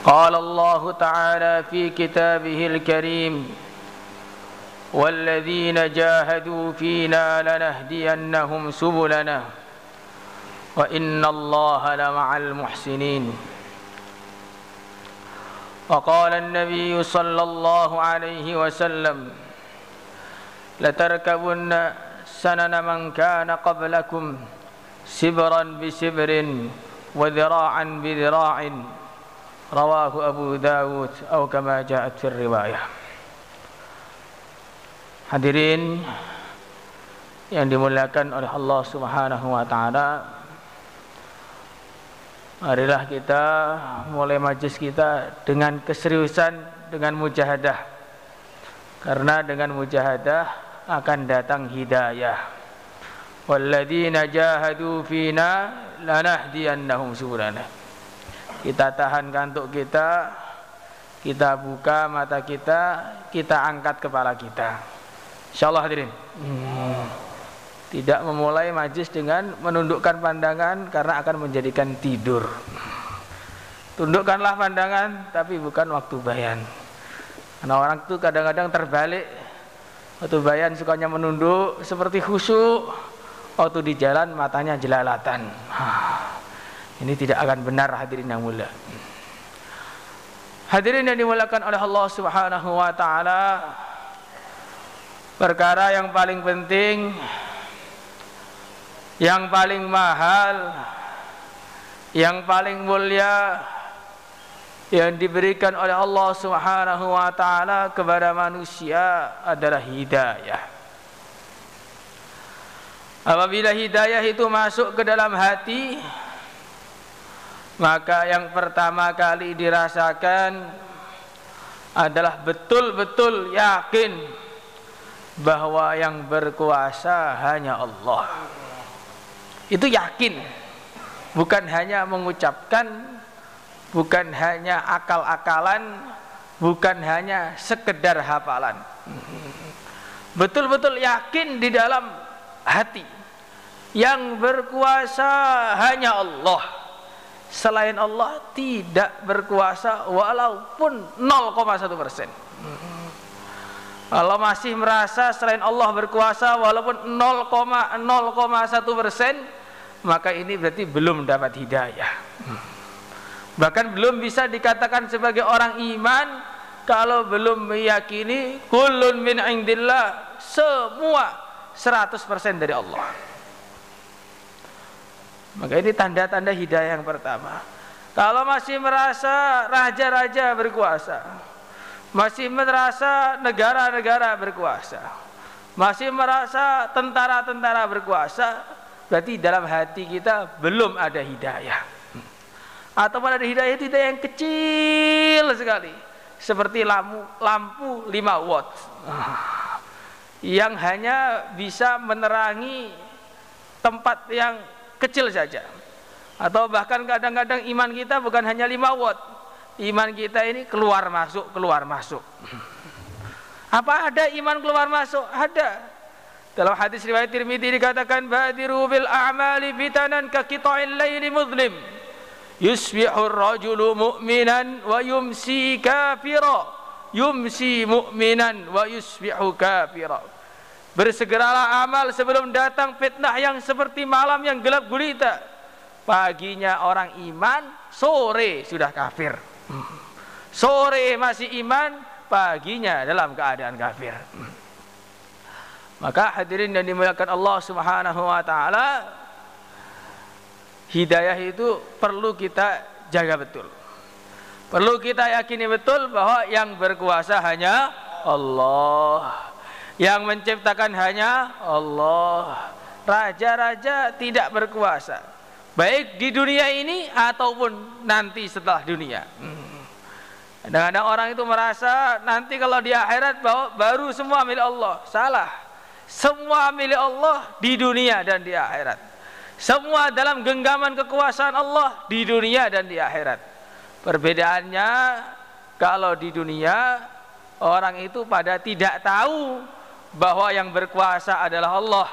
قال الله تعالى في كتابه الكريم والذين جاهدوا فينا لنهدينهم سبلنا وإن الله لمع المحسنين وقال النبي صلى الله عليه وسلم لتركبن سنن من كان قبلكم سبرا بسبر وذراعا بذراع رواه أبو داود أو كما جاءت في الرواية. Hadirin yang dimuliakan oleh Allah Subhanahu wa taala, marilah kita mulai majlis kita dengan keseriusan, dengan mujahadah. Karena dengan mujahadah akan datang hidayah. Walladzina jahadu fina lanahdiyannahum subulana. Kita tahan kantuk kita buka mata kita angkat kepala kita. Insyaallah hadirin. Tidak memulai majlis dengan menundukkan pandangan karena akan menjadikan tidur. Tundukkanlah pandangan tapi bukan waktu bayan. Karena orang itu kadang-kadang terbalik. Waktu bayan sukanya menunduk seperti khusyuk, waktu di jalan matanya jelalatan. Ini tidak akan benar hadirin yang mulia. Hadirin yang dimuliakan oleh Allah Subhanahu wa taala, perkara yang paling penting, yang paling mahal, yang paling mulia yang diberikan oleh Allah Subhanahu wa taala kepada manusia adalah hidayah. Apabila hidayah itu masuk ke dalam hati, maka yang pertama kali dirasakan adalah betul-betul yakin bahwa yang berkuasa hanya Allah. Itu yakin, bukan hanya mengucapkan, bukan hanya akal-akalan, bukan hanya sekedar hafalan. Betul-betul yakin di dalam hati, yang berkuasa hanya Allah. Selain Allah tidak berkuasa walaupun 0,1%. Kalau masih merasa selain Allah berkuasa walaupun 0,01%, maka ini berarti belum dapat hidayah. Bahkan belum bisa dikatakan sebagai orang iman kalau belum meyakini kullun min indillah, semua 100% dari Allah. Maka ini tanda-tanda hidayah yang pertama. Kalau masih merasa raja-raja berkuasa, masih merasa negara-negara berkuasa, masih merasa tentara-tentara berkuasa, berarti dalam hati kita belum ada hidayah. Atau ada hidayah itu hidayah yang kecil sekali, seperti lampu 5 watt yang hanya bisa menerangi tempat yang kecil saja. Atau bahkan kadang-kadang iman kita bukan hanya 5 watt, iman kita ini keluar masuk. Apa ada iman keluar masuk? Ada. Dalam hadis riwayat Tirmidzi dikatakan badiru bil a'mali fitanan ka qita'il laili mudlim yusbihu ar-rajulu mu'minan wa yumsi kafira yumsi mu'minan wa yusbihu kafira. Bersegeralah amal sebelum datang fitnah yang seperti malam yang gelap gulita. Paginya orang iman, sore sudah kafir. Sore masih iman, paginya dalam keadaan kafir. Maka hadirin yang dimuliakan Allah Subhanahu wa taala, hidayah itu perlu kita jaga betul. Perlu kita yakini betul bahwa yang berkuasa hanya Allah. Yang menciptakan hanya Allah. Raja-raja tidak berkuasa, baik di dunia ini ataupun nanti setelah dunia. Kadang-kadang orang itu merasa nanti kalau di akhirat bahwa baru semua milik Allah. Salah. Semua milik Allah di dunia dan di akhirat. Semua dalam genggaman kekuasaan Allah di dunia dan di akhirat. Perbedaannya, kalau di dunia orang itu pada tidak tahu bahwa yang berkuasa adalah Allah.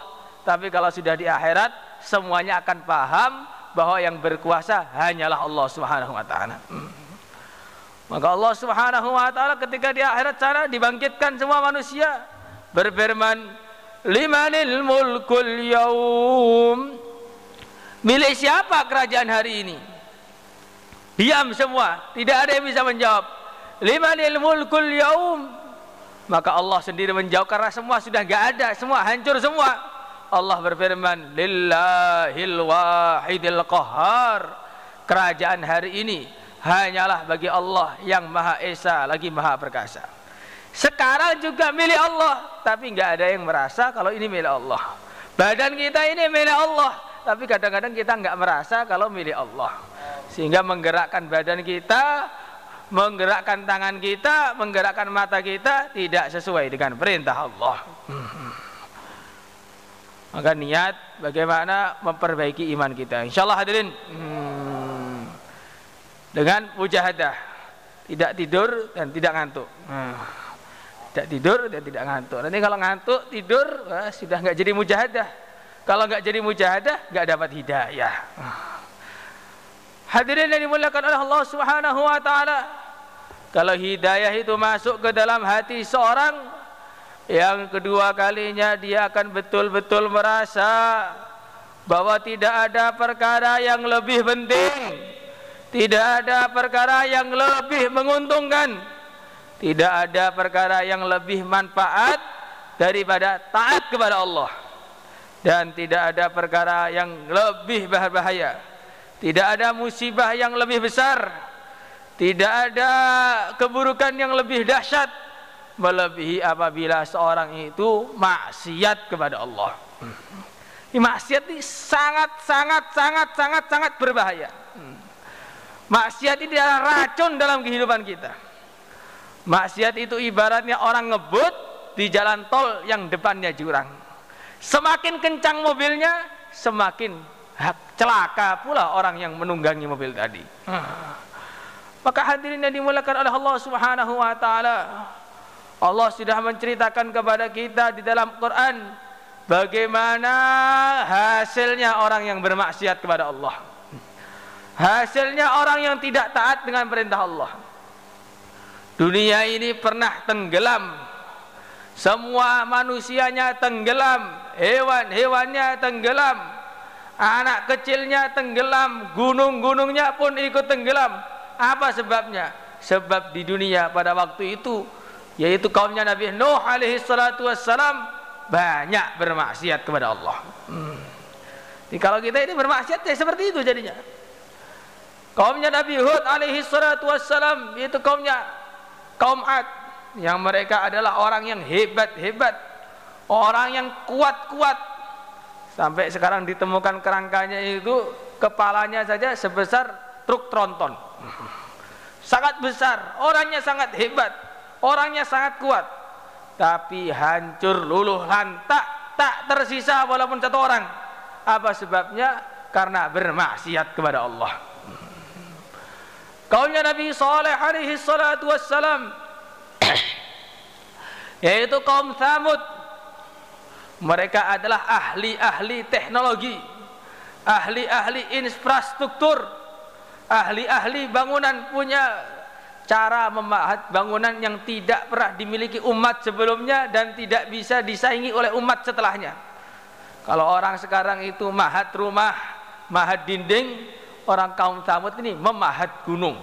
Tapi kalau sudah di akhirat, semuanya akan paham bahwa yang berkuasa hanyalah Allah Subhanahu wa taala. Maka Allah Subhanahu wa taala ketika di akhirat sana dibangkitkan semua manusia, berfirman, limanil mulkul yaum, milik siapa kerajaan hari ini? Diam semua, tidak ada yang bisa menjawab. Limanil mulkul yaum. Maka Allah sendiri menjawab karena semua sudah enggak ada, semua hancur semua. Allah berfirman, lillahil wahidil qahhar. Kerajaan hari ini hanyalah bagi Allah yang Maha Esa lagi Maha Perkasa. Sekarang juga milik Allah, tapi nggak ada yang merasa kalau ini milik Allah. Badan kita ini milik Allah, tapi kadang-kadang kita nggak merasa kalau milik Allah. Sehingga menggerakkan badan kita, menggerakkan tangan kita, menggerakkan mata kita tidak sesuai dengan perintah Allah. Maka niat bagaimana memperbaiki iman kita. Insyaallah hadirin. Dengan mujahadah, tidak tidur dan tidak ngantuk. Tidak tidur dan tidak ngantuk. Nanti kalau ngantuk tidur sudah nggak jadi mujahadah. Kalau nggak jadi mujahadah nggak dapat hidayah. Hadirin yang dimuliakan oleh Allah Subhanahu wa taala, kalau hidayah itu masuk ke dalam hati seorang, yang kedua kalinya dia akan betul-betul merasa bahwa tidak ada perkara yang lebih penting, tidak ada perkara yang lebih menguntungkan, tidak ada perkara yang lebih manfaat daripada taat kepada Allah, dan tidak ada perkara yang lebih berbahaya, tidak ada musibah yang lebih besar, tidak ada keburukan yang lebih dahsyat melebihi apabila seorang itu maksiat kepada Allah. Maksiat ini sangat berbahaya. Maksiat itu adalah racun dalam kehidupan kita. Maksiat itu ibaratnya orang ngebut di jalan tol yang depannya jurang. Semakin kencang mobilnya, semakin celaka pula orang yang menunggangi mobil tadi. Maka hadirin yang dimuliakan oleh Allah Subhanahu wa taala, Allah sudah menceritakan kepada kita di dalam Quran bagaimana hasilnya orang yang bermaksiat kepada Allah. Hasilnya orang yang tidak taat dengan perintah Allah. Dunia ini pernah tenggelam, semua manusianya tenggelam, hewan-hewannya tenggelam, anak kecilnya tenggelam, gunung-gunungnya pun ikut tenggelam. Apa sebabnya? Sebab di dunia pada waktu itu, yaitu kaumnya Nabi Nuh alaihi salatu wassalam, banyak bermaksiat kepada Allah. Jadi kalau kita ini bermaksiat ya seperti itu jadinya. Kaumnya Nabi Hud alaihi salatu wassalam, yaitu kaum Ad, yang mereka adalah orang yang hebat-hebat, orang yang kuat-kuat, sampai sekarang ditemukan kerangkanya itu kepalanya saja sebesar truk tronton, sangat besar, orangnya sangat hebat, orangnya sangat kuat, tapi hancur luluh lantak, tak tersisa walaupun satu orang. Apa sebabnya? Karena bermaksiat kepada Allah. Kaumnya Nabi Saleh alaihi salatu wassalam, yaitu kaum Tsamud, mereka adalah ahli-ahli teknologi, ahli-ahli infrastruktur, ahli-ahli bangunan, punya cara memahat bangunan yang tidak pernah dimiliki umat sebelumnya dan tidak bisa disaingi oleh umat setelahnya. Kalau orang sekarang itu mahat rumah, mahat dinding, orang kaum Tsamud ini memahat gunung.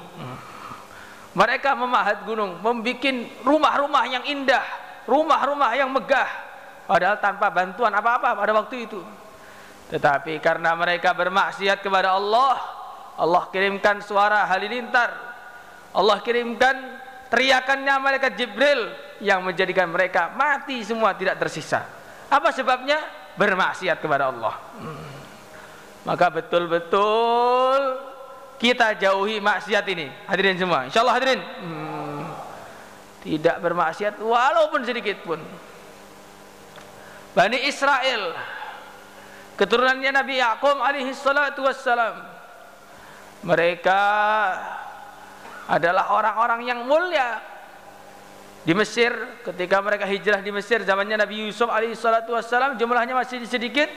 Mereka memahat gunung, membuat rumah-rumah yang indah, rumah-rumah yang megah, padahal tanpa bantuan apa-apa pada waktu itu. Tetapi karena mereka bermaksiat kepada Allah, Allah kirimkan suara halilintar, Allah kirimkan teriakannya malaikat Jibril yang menjadikan mereka mati semua, tidak tersisa. Apa sebabnya? Bermaksiat kepada Allah. Maka betul-betul kita jauhi maksiat ini, hadirin semua. Insyaallah hadirin, tidak bermaksiat walaupun sedikit pun. Bani Israel, keturunannya Nabi Yaqub alaihi salatu wassalam, mereka adalah orang-orang yang mulia di Mesir. Ketika mereka hijrah di Mesir zamannya Nabi Yusuf alaihi salatu wassalam, jumlahnya masih sedikit.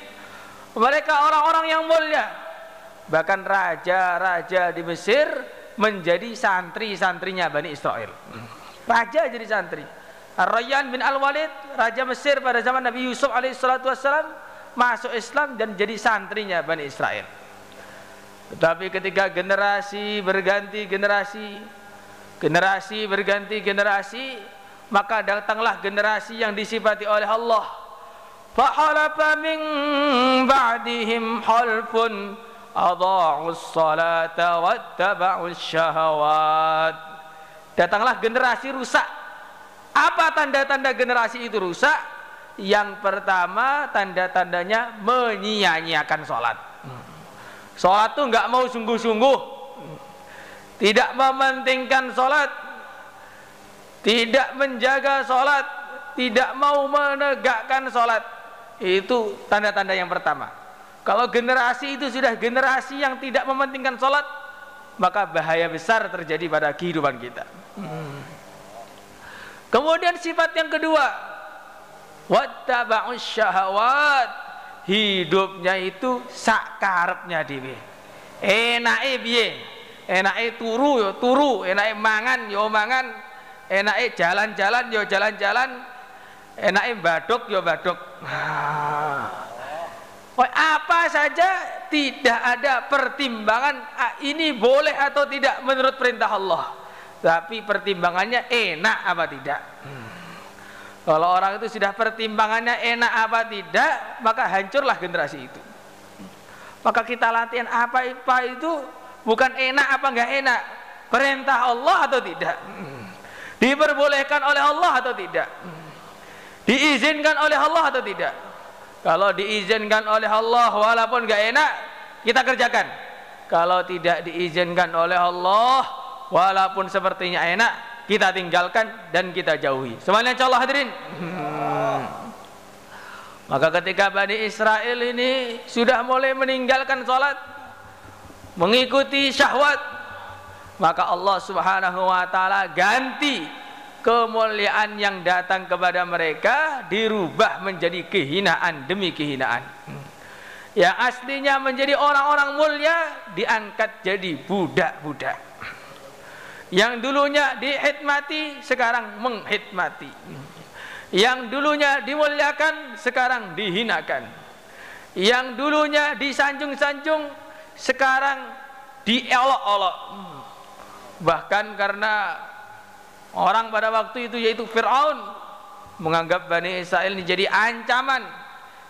Mereka orang-orang yang mulia. Bahkan raja-raja di Mesir menjadi santri-santrinya Bani Israel. Raja jadi santri. Ar-Rayyan bin Al-Walid, raja Mesir pada zaman Nabi Yusuf alaihissalatu wassalam, masuk Islam dan jadi santrinya Bani Israel. Tetapi ketika generasi berganti generasi, generasi berganti generasi, maka datanglah generasi yang disifati oleh Allah. Fahalafa min ba'dihim halfun adha'us salata wattaba'us syahawat. Datanglah generasi rusak. Apa tanda-tanda generasi itu rusak? Yang pertama, tanda-tandanya menyia-nyiakan sholat. Sholat itu nggak mau sungguh-sungguh, tidak mementingkan sholat, tidak menjaga sholat, tidak mau menegakkan sholat. Itu tanda-tanda yang pertama. Kalau generasi itu sudah generasi yang tidak mementingkan sholat, maka bahaya besar terjadi pada kehidupan kita. Kemudian sifat yang kedua, wattaba'us syahawat, hidupnya itu sakarepnya dhewe. Enake piye? Enake turu ya turu, enake mangan ya mangan, enake jalan-jalan ya jalan-jalan, enake baduk ya baduk. Apa saja tidak ada pertimbangan ini boleh atau tidak menurut perintah Allah, tapi pertimbangannya enak apa tidak. Kalau orang itu sudah pertimbangannya enak apa tidak, maka hancurlah generasi itu. Maka kita latihan apa itu bukan enak apa enggak enak, perintah Allah atau tidak, diperbolehkan oleh Allah atau tidak, diizinkan oleh Allah atau tidak. Kalau diizinkan oleh Allah walaupun enggak enak, kita kerjakan. Kalau tidak diizinkan oleh Allah walaupun sepertinya enak, kita tinggalkan dan kita jauhi. Semuanya insyaallah hadirin. Maka ketika Bani Israel ini sudah mulai meninggalkan sholat, mengikuti syahwat, maka Allah Subhanahu wa ta'ala ganti kemuliaan yang datang kepada mereka, dirubah menjadi kehinaan demi kehinaan. Yang aslinya menjadi orang-orang mulia diangkat jadi budak-budak. Yang dulunya dihikmati sekarang menghikmati. Yang dulunya dimuliakan sekarang dihinakan. Yang dulunya disanjung-sanjung sekarang diolok-olok. Bahkan karena orang pada waktu itu yaitu Fir'aun menganggap Bani Israel ini jadi ancaman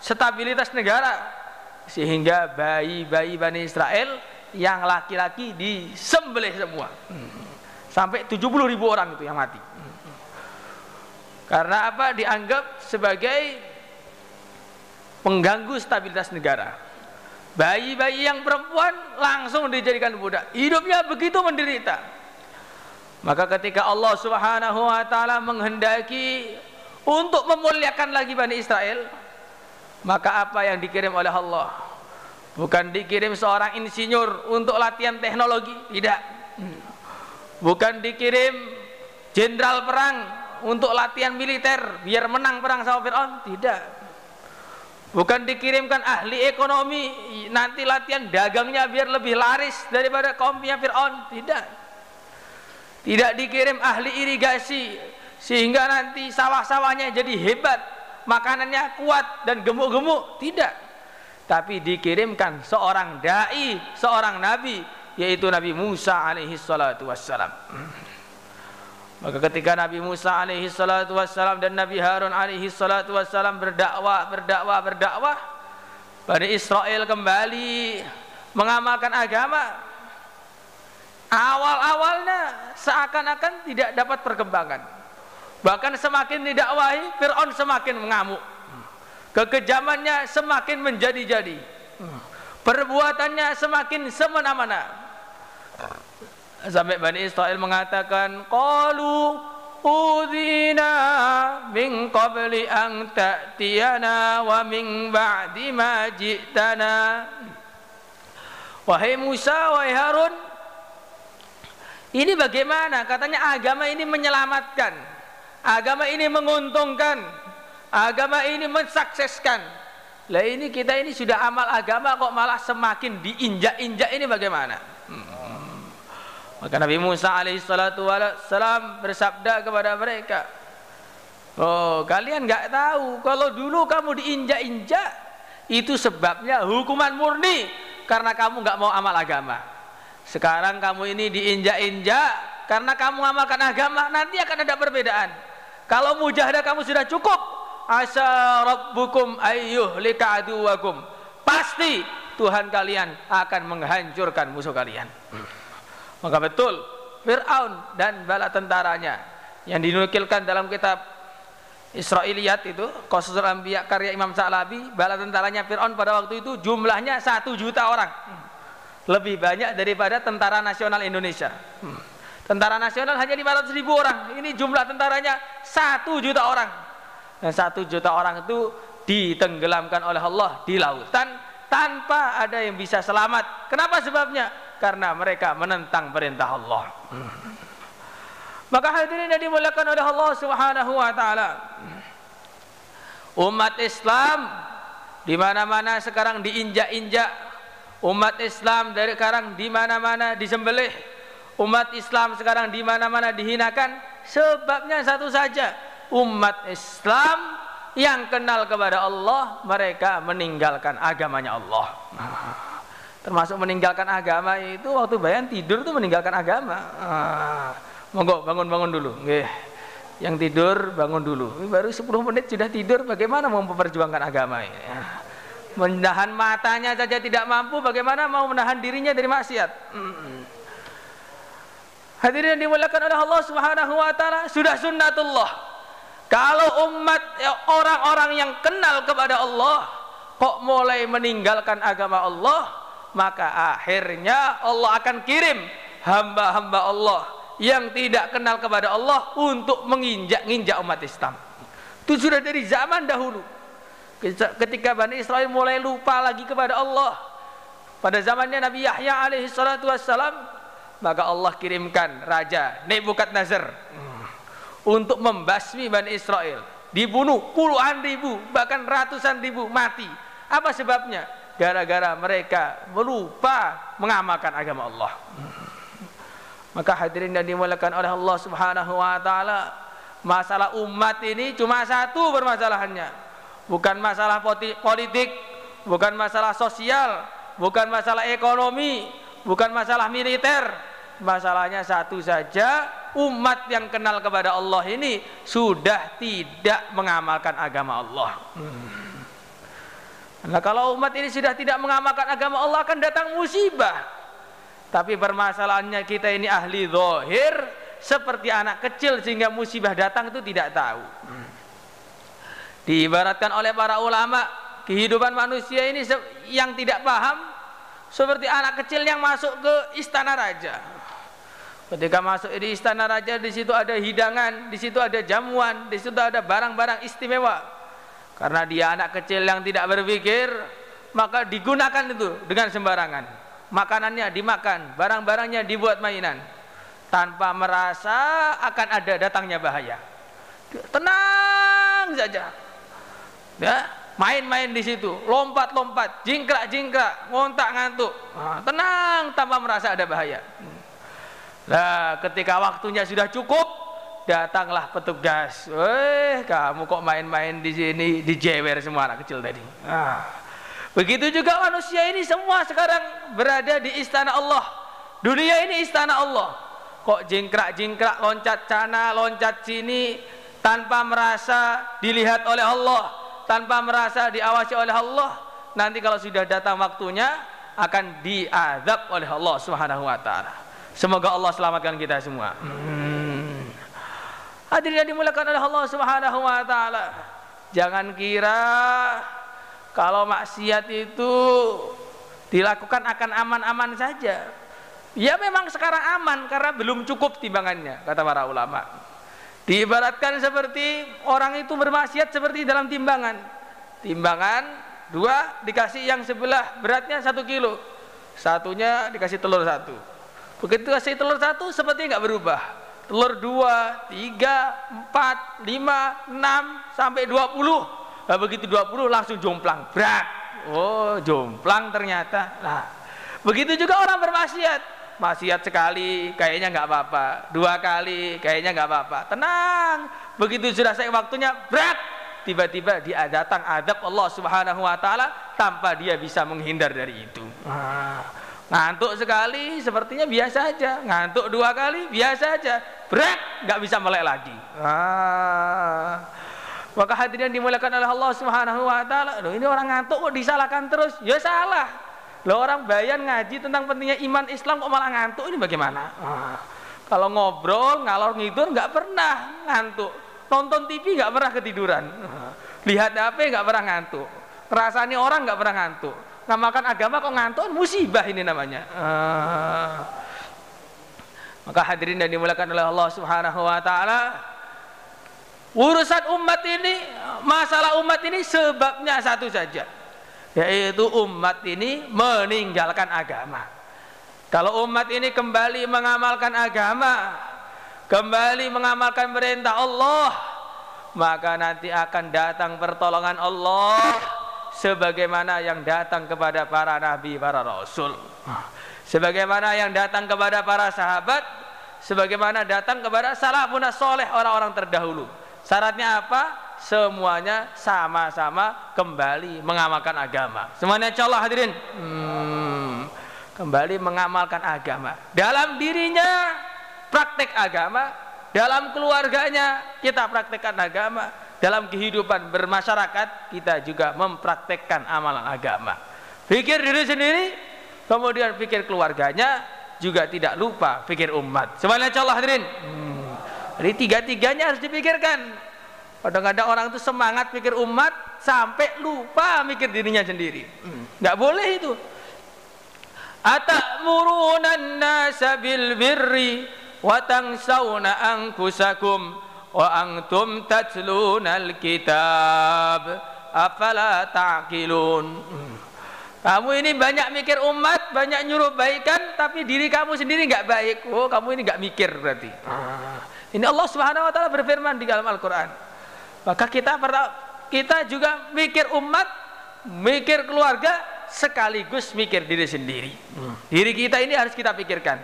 stabilitas negara, sehingga bayi-bayi Bani Israel yang laki-laki disembelih semua. Sampai 70.000 orang itu yang mati. Karena apa? Dianggap sebagai pengganggu stabilitas negara. Bayi-bayi yang perempuan langsung dijadikan budak. Hidupnya begitu menderita. Maka ketika Allah Subhanahu wa ta'ala menghendaki untuk memuliakan lagi Bani Israel, maka apa yang dikirim oleh Allah? Bukan dikirim seorang insinyur untuk latihan teknologi, tidak. Bukan dikirim jenderal perang untuk latihan militer biar menang perang sama Fir'aun, tidak. Bukan dikirimkan ahli ekonomi nanti latihan dagangnya biar lebih laris daripada kaumnya Fir'aun, tidak. Tidak dikirim ahli irigasi sehingga nanti sawah-sawahnya jadi hebat, makanannya kuat dan gemuk-gemuk, tidak. Tapi dikirimkan seorang dai, seorang nabi, yaitu Nabi Musa alaihi salatu wassalam. Maka ketika Nabi Musa alaihi salatu wassalam dan Nabi Harun alaihi salatu wassalam berdakwah, Bani Israel kembali mengamalkan agama. Awal-awalnya seakan-akan tidak dapat perkembangan. Bahkan semakin didakwahi, Fir'aun semakin mengamuk. Kekejamannya semakin menjadi-jadi. Perbuatannya semakin semena-mena. Sampai Bani Israel mengatakan, qalu udhina min qabli an ta'tiyana wa min ba'di ma ji'tana. Wahai Musa, wahai Harun, ini bagaimana? Katanya agama ini menyelamatkan, agama ini menguntungkan, agama ini mensukseskan. Lah ini kita ini sudah amal agama kok malah semakin diinjak-injak, ini bagaimana? Maka Nabi Musa alaihi salatu wassalam bersabda kepada mereka, oh kalian nggak tahu kalau dulu kamu diinjak-injak itu sebabnya hukuman murni karena kamu nggak mau amal agama. Sekarang kamu ini diinjak-injak karena kamu amalkan agama, nanti akan ada perbedaan. Kalau mujahadah kamu sudah cukup, asa rabbukum ayyuhlika aduwakum, pasti Tuhan kalian akan menghancurkan musuh kalian. Maka betul Fir'aun dan bala tentaranya yang dinukilkan dalam kitab Israiliyat itu, Qasasul Anbiya karya Imam Sa'labi, bala tentaranya Fir'aun pada waktu itu jumlahnya 1 juta orang, lebih banyak daripada tentara nasional Indonesia. Tentara nasional hanya 500.000 orang, ini jumlah tentaranya 1 juta orang. Dan 1 juta orang itu ditenggelamkan oleh Allah di lautan tanpa ada yang bisa selamat. Kenapa sebabnya? Karena mereka menentang perintah Allah. Maka hadirin yang dimuliakan oleh Allah Subhanahu wa taala, umat Islam di mana-mana sekarang diinjak-injak, umat Islam dari sekarang di mana-mana disembelih, umat Islam sekarang di mana-mana dihinakan. Sebabnya satu saja, umat Islam yang kenal kepada Allah, mereka meninggalkan agamanya Allah. Termasuk meninggalkan agama itu waktu bayan tidur tuh meninggalkan agama. Monggo bangun-bangun dulu. Nggih. Yang tidur bangun dulu. Ini baru 10 menit sudah tidur, bagaimana mau memperjuangkan agama ini? Menahan matanya saja tidak mampu, bagaimana mau menahan dirinya dari maksiat? Hadirin yang dimuliakan oleh Allah Subhanahu wa taala, sudah sunnatullah. Kalau umat orang-orang yang kenal kepada Allah kok mulai meninggalkan agama Allah, maka akhirnya Allah akan kirim hamba-hamba Allah yang tidak kenal kepada Allah untuk menginjak-injak umat Islam. Itu sudah dari zaman dahulu, ketika Bani Israel mulai lupa lagi kepada Allah. Pada zamannya Nabi Yahya alaihi salatu wassalam, maka Allah kirimkan Raja Nebukadnezar untuk membasmi Bani Israel. Dibunuh puluhan ribu, bahkan ratusan ribu mati. Apa sebabnya? Gara-gara mereka melupa mengamalkan agama Allah. Maka hadirin yang dimuliakan oleh Allah Subhanahu wa taala, masalah umat ini cuma satu permasalahannya. Bukan masalah politik, bukan masalah sosial, bukan masalah ekonomi, bukan masalah militer. Masalahnya satu saja, umat yang kenal kepada Allah ini sudah tidak mengamalkan agama Allah. Nah, kalau umat ini sudah tidak mengamalkan agama Allah, akan datang musibah. Tapi permasalahannya kita ini ahli zahir, seperti anak kecil, sehingga musibah datang itu tidak tahu. Diibaratkan oleh para ulama, kehidupan manusia ini yang tidak paham seperti anak kecil yang masuk ke istana raja. Ketika masuk di istana raja, di situ ada hidangan, di situ ada jamuan, di situ ada barang-barang istimewa. Karena dia anak kecil yang tidak berpikir, maka digunakan itu dengan sembarangan. Makanannya dimakan, barang-barangnya dibuat mainan, tanpa merasa akan ada datangnya bahaya. Tenang saja, ya, main-main di situ, lompat-lompat, jingkrak-jingkrak, ngontak-ngantuk, tenang tanpa merasa ada bahaya. Nah, ketika waktunya sudah cukup, datanglah petugas. Kamu kok main-main di sini? Dijewer semua anak kecil tadi. Begitu juga manusia ini semua sekarang berada di istana Allah. Dunia ini istana Allah. Kok jingkrak-jingkrak, loncat sana, loncat sini, tanpa merasa dilihat oleh Allah, tanpa merasa diawasi oleh Allah. Nanti kalau sudah datang waktunya, akan diazab oleh Allah Subhanahu wa taala. Semoga Allah selamatkan kita semua. Hadirin yang dimuliakan oleh Allah Subhanahu wa taala, jangan kira kalau maksiat itu dilakukan akan aman-aman saja. Ya memang sekarang aman karena belum cukup timbangannya, kata para ulama. Diibaratkan seperti orang itu bermaksiat seperti dalam timbangan. Timbangan 2 dikasih yang sebelah beratnya 1 kilo, satunya dikasih telur 1. Begitu kasih telur 1 seperti nggak berubah. Telur 2, 3, 4, 5, 6 sampai 20. Nah, begitu 20 langsung jomplang, berat. Oh, jomplang ternyata. Nah, begitu juga orang bermaksiat. maksiat sekali kayaknya nggak apa-apa, 2 kali kayaknya nggak apa-apa, tenang. Begitu sudah selesai waktunya, berat, tiba-tiba dia datang adab Allah Subhanahu wa taala tanpa dia bisa menghindar dari itu. Ngantuk sekali sepertinya biasa aja, ngantuk 2 kali biasa aja, berat, nggak bisa melek lagi. Maka hadirin dimuliakan oleh Allah Subhanahu wa taala, loh ini orang ngantuk kok disalahkan terus? Ya salah. Loh orang bayan ngaji tentang pentingnya iman Islam kok malah ngantuk, ini bagaimana? Kalau ngobrol ngalor ngidur nggak pernah ngantuk, nonton TV nggak pernah ketiduran, lihat HP nggak pernah ngantuk, rasanya orang nggak pernah ngantuk, namakan agama kok ngantuk, musibah ini namanya. Maka hadirin dan dimuliakan oleh Allah Subhanahu wa taala, urusan umat ini, masalah umat ini sebabnya satu saja, yaitu umat ini meninggalkan agama. Kalau umat ini kembali mengamalkan agama, kembali mengamalkan perintah Allah, maka nanti akan datang pertolongan Allah sebagaimana yang datang kepada para nabi, para rasul, sebagaimana yang datang kepada para sahabat, sebagaimana datang kepada salafun saleh, orang-orang terdahulu. Syaratnya apa? Semuanya sama-sama kembali mengamalkan agama. Semuanya insyaallah hadirin. Kembali mengamalkan agama. Dalam dirinya praktek agama, dalam keluarganya kita praktekkan agama, dalam kehidupan bermasyarakat kita juga mempraktekkan amalan agama. Pikir diri sendiri, kemudian pikir keluarganya, juga tidak lupa pikir umat. Semuanya insyaallah hadirin. Jadi tiga-tiganya harus dipikirkan. Kadang-kadang orang itu semangat pikir umat sampai lupa mikir dirinya sendiri. Nggak boleh itu. Atamuruna an-nasa bil birri wa tansawna anfusakum wa antum tatluna al-kitab afala ta'qilun. Kamu ini banyak mikir umat, banyak nyuruh baikan, tapi diri kamu sendiri nggak baik. Oh, kamu ini nggak mikir berarti. Ini Allah Subhanahu wa taala berfirman di dalam Al-Qur'an. Maka kita juga mikir umat, mikir keluarga, sekaligus mikir diri sendiri. Diri kita ini harus kita pikirkan.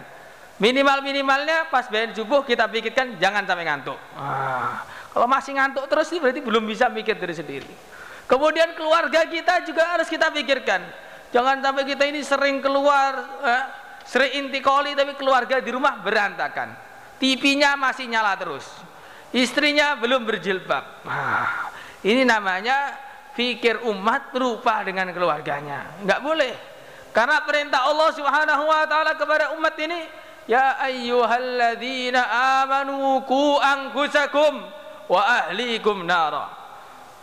Minimalnya pas bangun subuh kita pikirkan jangan sampai ngantuk. Kalau masih ngantuk terus ini berarti belum bisa mikir diri sendiri. Kemudian keluarga kita juga harus kita pikirkan. Jangan sampai kita ini sering keluar, sering intikoli, tapi keluarga di rumah berantakan. TV-nya masih nyala terus. Istrinya belum berjilbab. Ini namanya pikir umat lupa dengan keluarganya. Enggak boleh. Karena perintah Allah Subhanahu wa taala kepada umat ini, ya ayyuhalladzina amanu qu anfusakum wa ahlikum nara.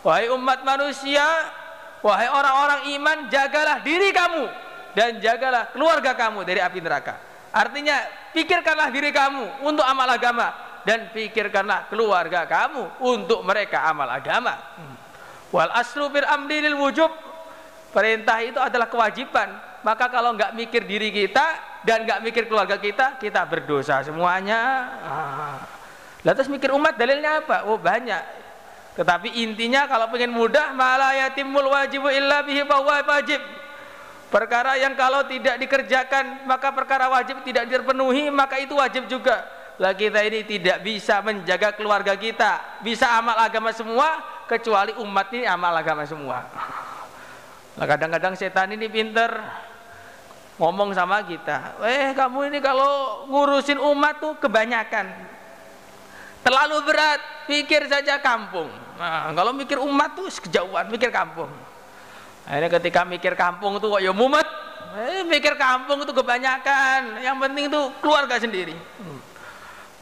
Wahai umat manusia, wahai orang-orang iman, jagalah diri kamu dan jagalah keluarga kamu dari api neraka. Artinya, pikirkanlah diri kamu untuk amal agama dan pikirkanlah keluarga kamu untuk mereka amal agama. Wal aslu bil amri lil wujub. Perintah itu adalah kewajiban. Maka kalau nggak mikir diri kita dan nggak mikir keluarga kita, kita berdosa semuanya. Lah terus mikir umat dalilnya apa? Oh banyak. Tetapi intinya kalau pengen mudah, mala yatimul wajibu illa bihi bahwa wajib. Perkara yang kalau tidak dikerjakan maka perkara wajib tidak terpenuhi, maka itu wajib juga. Lah kita ini tidak bisa menjaga keluarga kita, bisa amal agama semua, kecuali umat ini amal agama semua. Nah kadang-kadang setan ini pinter ngomong sama kita, kamu ini kalau ngurusin umat tuh kebanyakan, terlalu berat, pikir saja kampung. Nah, kalau mikir umat tuh kejauhan, mikir kampung. Akhirnya ketika mikir kampung tuh kok ya mumet, mikir kampung itu kebanyakan, yang penting tuh keluarga sendiri.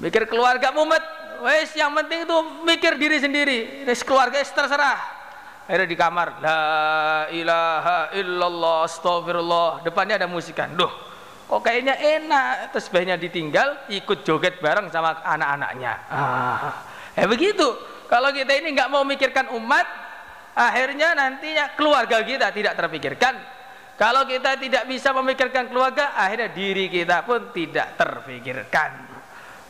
Mikir keluarga mumet, wes yang penting itu mikir diri sendiri, wes keluarga terserah. Akhirnya di kamar, la ilaha illallah, astagfirullah, depannya ada musikan. Duh, kok kayaknya enak, tasbihnya ditinggal, ikut joget bareng sama anak-anaknya. Begitu. Kalau kita ini nggak mau mikirkan umat, akhirnya nantinya keluarga kita tidak terpikirkan. Kalau kita tidak bisa memikirkan keluarga, akhirnya diri kita pun tidak terpikirkan.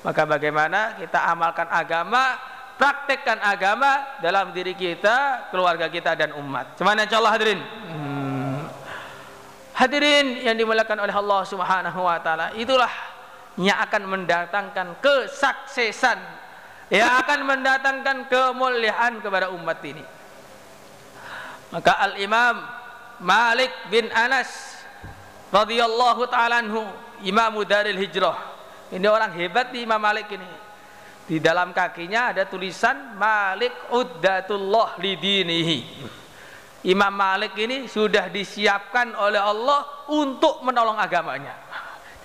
Maka bagaimana kita amalkan agama, praktekkan agama dalam diri kita, keluarga kita dan umat. Cuman insyaallah hadirin. Hadirin yang dimuliakan oleh Allah Subhanahu wa taala, itulah yang akan mendatangkan kesuksesan, yang akan mendatangkan kemuliaan kepada umat ini. Maka Al-Imam Malik bin Anas radhiyallahu taala anhu, Imam Daril Hijrah, ini orang hebat nih Imam Malik ini. Di dalam kakinya ada tulisan Malik uddatullah lidinihi. Imam Malik ini sudah disiapkan oleh Allah untuk menolong agamanya.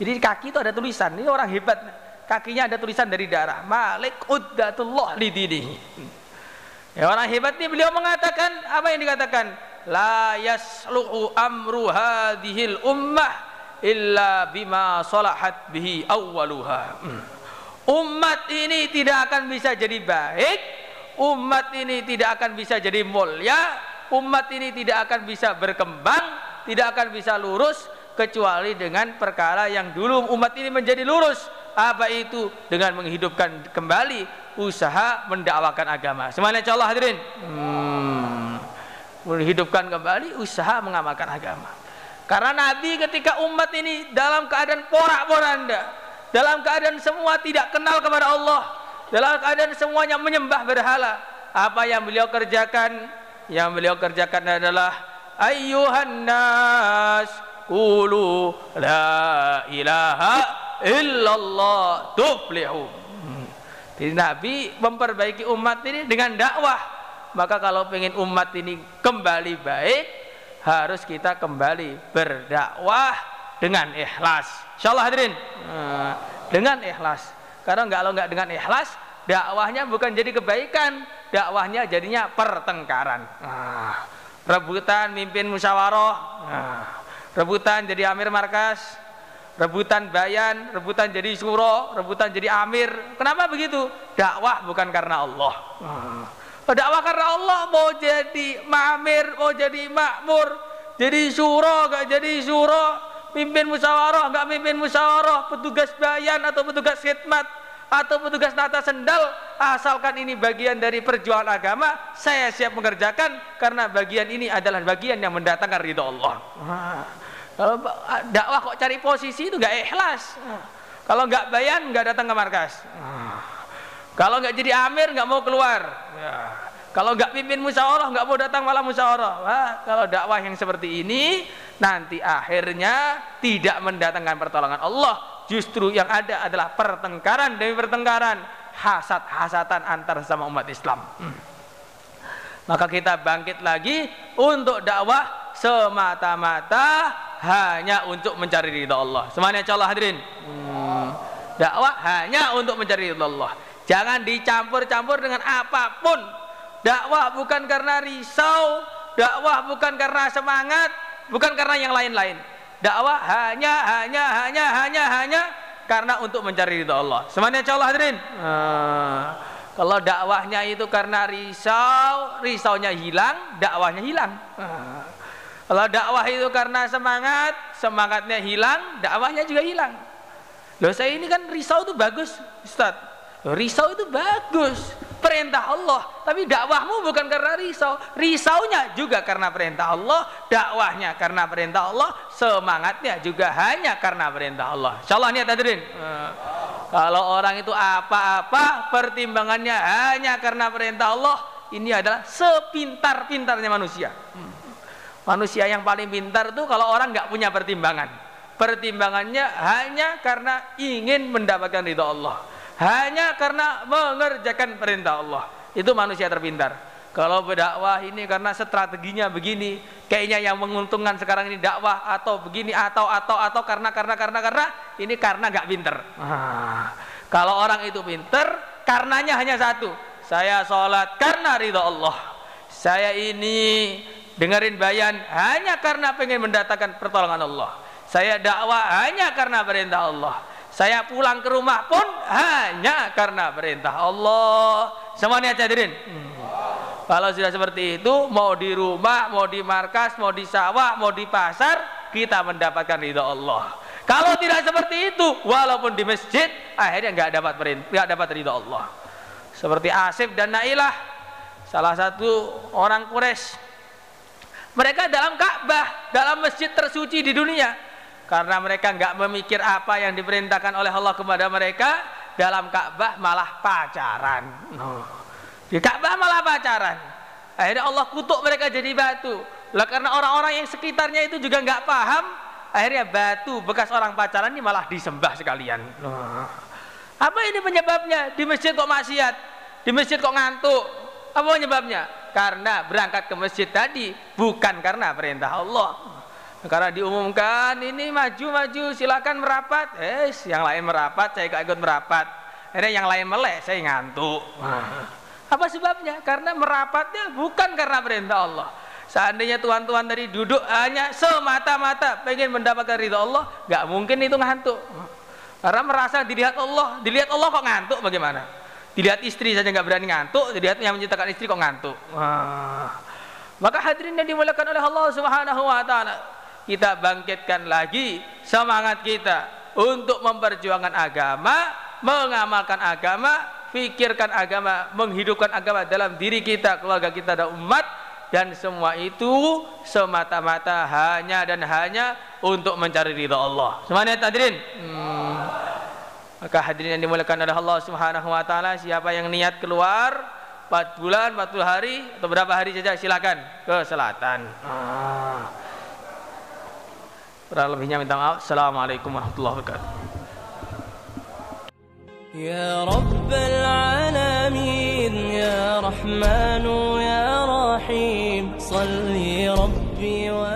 Jadi di kaki itu ada tulisan, ini orang hebat. Kakinya ada tulisan dari darah, Malik uddatullah lidinihi. Ya, orang hebat ini beliau mengatakan, apa yang dikatakan? La yasluhu amru hadhil ummah illa bima salahat bihi awwaluha. Umat ini tidak akan bisa jadi baik, umat ini tidak akan bisa jadi mulia, umat ini tidak akan bisa berkembang, tidak akan bisa lurus kecuali dengan perkara yang dulu umat ini menjadi lurus. Apa itu? Dengan menghidupkan kembali usaha mendakwakan agama. Semuanya insyaallah hadirin. Menghidupkan kembali usaha mengamalkan agama. Karena Nabi ketika umat ini dalam keadaan porak-poranda, dalam keadaan semua tidak kenal kepada Allah, dalam keadaan semuanya menyembah berhala, apa yang beliau kerjakan? Yang beliau kerjakan adalah ayyuhan nas qulu la ilaha illallah tuflihu. Jadi Nabi memperbaiki umat ini dengan dakwah. Maka kalau pengen umat ini kembali baik, harus kita kembali berdakwah dengan ikhlas. Insyaallah hadirin, dengan ikhlas. Karena kalau nggak dengan ikhlas, dakwahnya bukan jadi kebaikan, dakwahnya jadinya pertengkaran. Rebutan mimpin musyawarah, rebutan jadi amir markas, rebutan bayan, rebutan jadi syuro, rebutan jadi amir. Kenapa begitu? Dakwah bukan karena Allah. Dakwah karena Allah, mau jadi ma'amir, mau jadi makmur, jadi syuro, gak jadi syuro, pimpin musyawarah, gak pimpin musyawarah, petugas bayan atau petugas khidmat atau petugas nata sendal, asalkan ini bagian dari perjuangan agama, saya siap mengerjakan karena bagian ini adalah bagian yang mendatangkan ridha Allah. Kalau dakwah kok cari posisi itu gak ikhlas. Kalau gak bayan gak datang ke markas. Kalau nggak jadi amir nggak mau keluar, kalau nggak pimpin musyawarah nggak mau datang malah musyawarah. Kalau dakwah yang seperti ini nanti akhirnya tidak mendatangkan pertolongan Allah, justru yang ada adalah pertengkaran demi pertengkaran, hasad-hasatan antar sama umat Islam. Maka kita bangkit lagi untuk dakwah semata-mata hanya untuk mencari ridha Allah. Semuanya insyaallah hadirin. Dakwah hanya untuk mencari ridha Allah. Jangan dicampur-campur dengan apapun. Dakwah bukan karena risau, dakwah bukan karena semangat, bukan karena yang lain-lain. Dakwah hanya karena untuk mencari ridha Allah. Semuanya insyaallah hadirin. Kalau dakwahnya itu karena risau, risaunya hilang, dakwahnya hilang. Kalau dakwah itu karena semangat, semangatnya hilang, dakwahnya juga hilang. Loh, saya ini kan risau itu bagus, Ustaz. Risau itu bagus, perintah Allah. Tapi dakwahmu bukan karena risau, risaunya juga karena perintah Allah, dakwahnya karena perintah Allah, semangatnya juga hanya karena perintah Allah. Insyaallah niat hadirin. Kalau orang itu apa-apa pertimbangannya hanya karena perintah Allah, ini adalah sepintar-pintarnya manusia. Manusia yang paling pintar itu kalau orang nggak punya pertimbangan, pertimbangannya hanya karena ingin mendapatkan ridha Allah, hanya karena mengerjakan perintah Allah. Itu manusia terpintar. Kalau berdakwah ini karena strateginya begini, kayaknya yang menguntungkan sekarang ini dakwah, atau begini, atau karena ini karena gak pinter. Kalau orang itu pinter, karenanya hanya satu, saya sholat karena ridha Allah, saya ini dengerin bayan hanya karena pengen mendatangkan pertolongan Allah, saya dakwah hanya karena perintah Allah, saya pulang ke rumah pun hanya karena perintah Allah. Semuanya hadirin. Kalau sudah seperti itu, mau di rumah, mau di markas, mau di sawah, mau di pasar, kita mendapatkan ridha Allah. Kalau tidak seperti itu, walaupun di masjid, akhirnya nggak dapat ridha Allah. Seperti Asif dan Nailah, salah satu orang Quraisy, Mereka dalam Ka'bah, dalam masjid tersuci di dunia. Karena mereka nggak memikir apa yang diperintahkan oleh Allah kepada mereka, dalam Ka'bah malah pacaran. Di Ka'bah malah pacaran. Akhirnya Allah kutuk mereka jadi batu. Lah karena orang-orang yang sekitarnya itu juga nggak paham, akhirnya batu bekas orang pacaran ini malah disembah sekalian. Apa ini penyebabnya? Di masjid kok maksiat, di masjid kok ngantuk. Apa penyebabnya? Karena berangkat ke masjid tadi bukan karena perintah Allah. Karena diumumkan ini maju-maju silakan merapat, yang lain merapat saya gak ikut merapat. Akhirnya yang lain melek, saya ngantuk. Apa sebabnya? Karena merapatnya bukan karena perintah Allah. Seandainya tuan-tuan tadi duduk hanya semata-mata pengen mendapatkan ridha Allah, gak mungkin itu ngantuk. Karena merasa dilihat Allah kok ngantuk bagaimana? Dilihat istri saja nggak berani ngantuk, dilihat yang menciptakan istri kok ngantuk. Maka hadirin yang dimuliakan oleh Allah Subhanahu wa taala, kita bangkitkan lagi semangat kita untuk memperjuangkan agama, mengamalkan agama, pikirkan agama, menghidupkan agama dalam diri kita, keluarga kita dan umat, dan semua itu semata-mata hanya dan hanya untuk mencari ridha Allah. Semuanya hadirin. Maka hadirin yang dimuliakan oleh Allah Subhanahu wa taala, siapa yang niat keluar 4 bulan, 40 hari atau berapa hari saja silakan ke selatan. Kurang lebihnya minta maaf. Assalamualaikum warahmatullahi wabarakatuh. Ya Rabbal Alamin, Ya Rahmanu Ya Rahim, Salli Rabbi wa